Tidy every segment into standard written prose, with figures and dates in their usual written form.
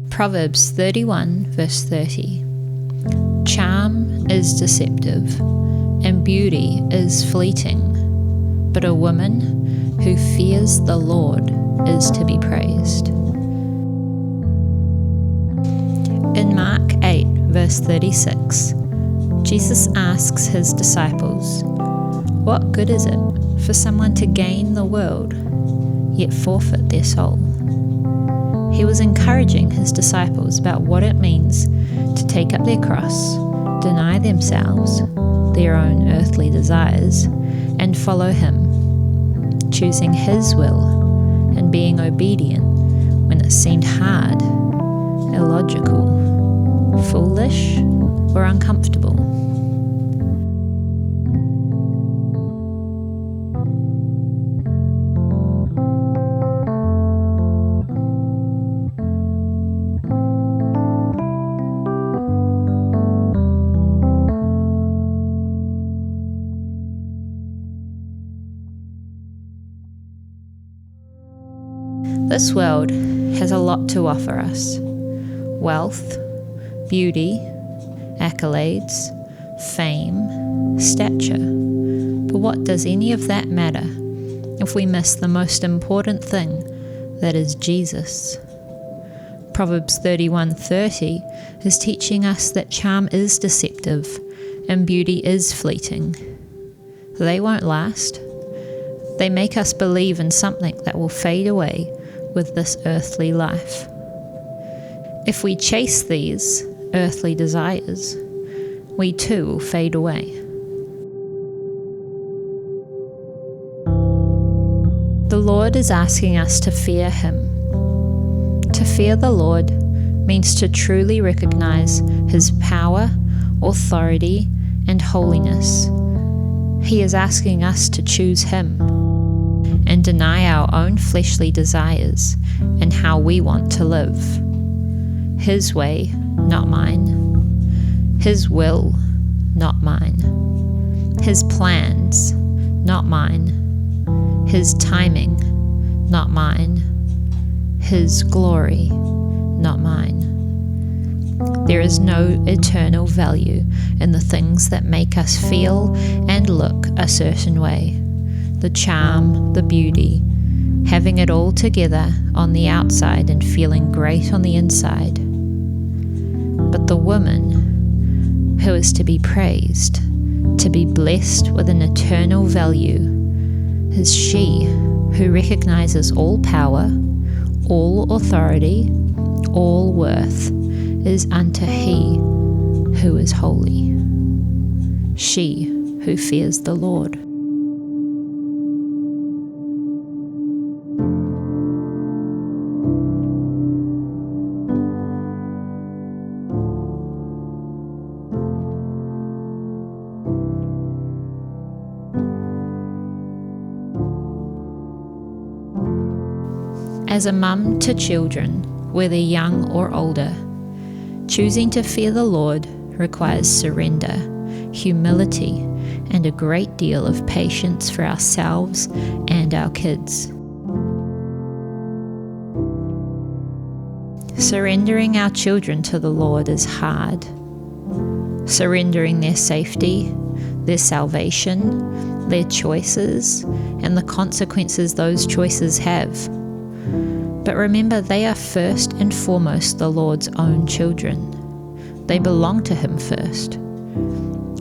Proverbs 31 verse 30. Charm is deceptive, and beauty is fleeting, but a woman who fears the Lord is to be praised. In Mark 8 verse 36, Jesus asks his disciples, "What good is it for someone to gain the world, yet forfeit their soul?" He was encouraging his disciples about what it means to take up their cross, deny themselves, their own earthly desires, and follow him, choosing his will and being obedient when it seemed hard, illogical, foolish, or uncomfortable. This world has a lot to offer us: wealth, beauty, accolades, fame, stature. But what does any of that matter if we miss the most important thing, that is Jesus? Proverbs 31:30 is teaching us that charm is deceptive and beauty is fleeting. They won't last. They make us believe in something that will fade away with this earthly life. If we chase these earthly desires, we too will fade away. The Lord is asking us to fear him. To fear the Lord means to truly recognize his power, authority, and holiness. He is asking us to choose him and deny our own fleshly desires and how we want to live. His way, not mine. His will, not mine. His plans, not mine. His timing, not mine. His glory, not mine. There is no eternal value in the things that make us feel and look a certain way. The charm, the beauty, having it all together on the outside and feeling great on the inside. But the woman who is to be praised, to be blessed with an eternal value, is she who recognizes all power, all authority, all worth is unto he who is holy, she who fears the Lord. As a mum to children, whether young or older, choosing to fear the Lord requires surrender, humility, and a great deal of patience for ourselves and our kids. Surrendering our children to the Lord is hard. Surrendering their safety, their salvation, their choices, and the consequences those choices have. But remember, they are first and foremost the Lord's own children. They belong to him first.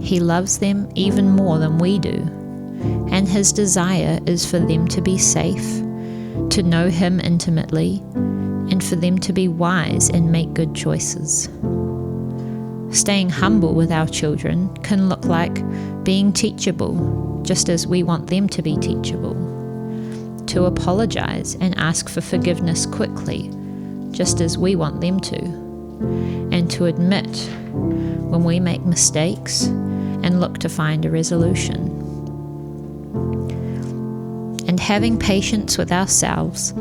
He loves them even more than we do, and his desire is for them to be safe, to know him intimately, and for them to be wise and make good choices. Staying humble with our children can look like being teachable, just as we want them to be teachable. To apologize and ask for forgiveness quickly, just as we want them to. And to admit when we make mistakes and look to find a resolution. And having patience with ourselves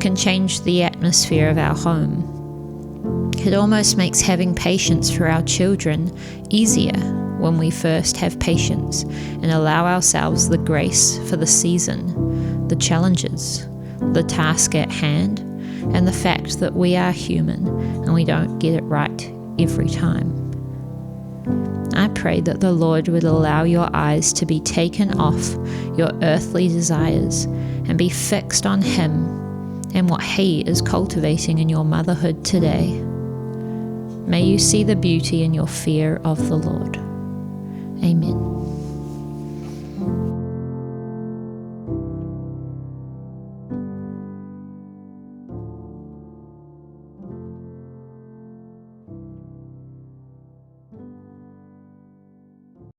can change the atmosphere of our home. It almost makes having patience for our children easier when we first have patience and allow ourselves the grace for the season, the challenges, the task at hand, and the fact that we are human and we don't get it right every time. I pray that the Lord would allow your eyes to be taken off your earthly desires and be fixed on Him and what He is cultivating in your motherhood today. May you see the beauty in your fear of the Lord. Amen.